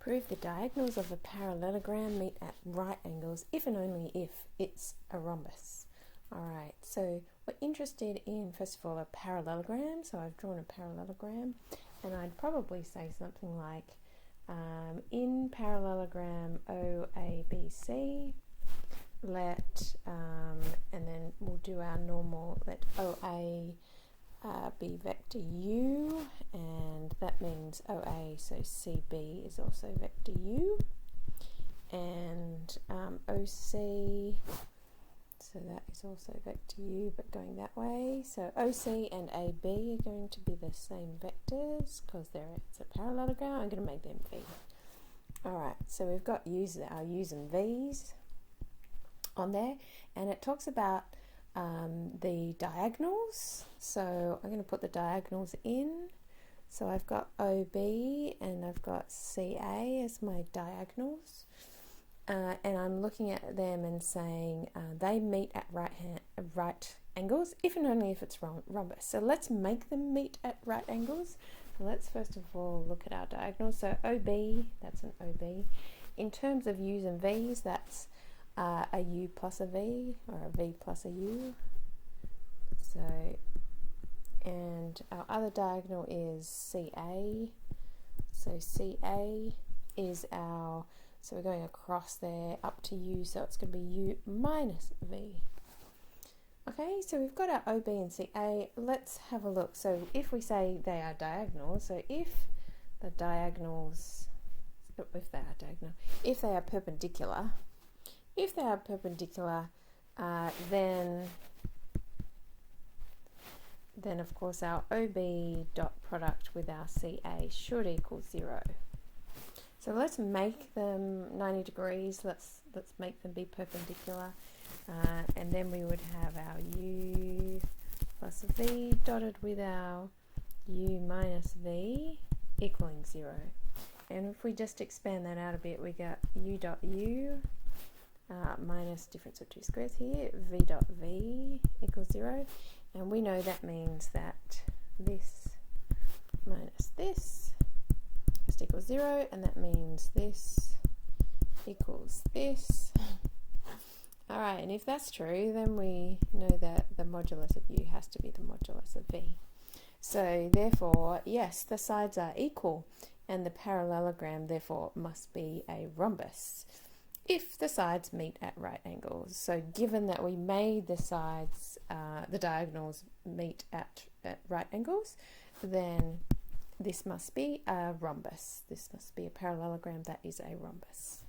Prove the diagonals of a parallelogram meet at right angles if and only if it's a rhombus. Alright, so we're interested in, first of all, a parallelogram. So I've drawn a parallelogram, and I'd probably say something like, in parallelogram OABC, let, and then we'll do our normal, let OA be vector U, and that means OA, so CB is also vector U, and OC, so that is also vector U but going that way. So OC and AB are going to be the same vectors because it's a parallelogram. I'm going to make them V. Alright, so we've got our U's and V's on there, and it talks about the diagonals. So I'm going to put the diagonals in. So I've got OB and I've got CA as my diagonals, and I'm looking at them and saying they meet at right angles if and only if it's rhombus. So let's make them meet at right angles. Let's first of all look at our diagonals. So OB, that's an OB. In terms of U's and V's, that's a U plus a V, or a V plus a U. So, and our other diagonal is CA. So CA is our, so we're going across there up to U, so it's going to be U minus V. Okay, so we've got our OB and CA. Let's have a look. So if we say they are diagonals, so if they are perpendicular, then of course our OB dot product with our CA should equal 0. So let's make them 90 degrees. Let's make them be perpendicular, and then we would have our U plus V dotted with our U minus V equaling 0. And if we just expand that out a bit, we get U dot U minus difference of two squares here, V dot V equals 0. And we know that means that this minus this just equals 0, and that means this equals this. Alright, and if that's true, then we know that the modulus of U has to be the modulus of V. So therefore, yes, the sides are equal, and the parallelogram therefore must be a rhombus if the sides meet at right angles. So given that we made the sides, the diagonals meet at right angles, then this must be a rhombus. This must be a parallelogram that is a rhombus.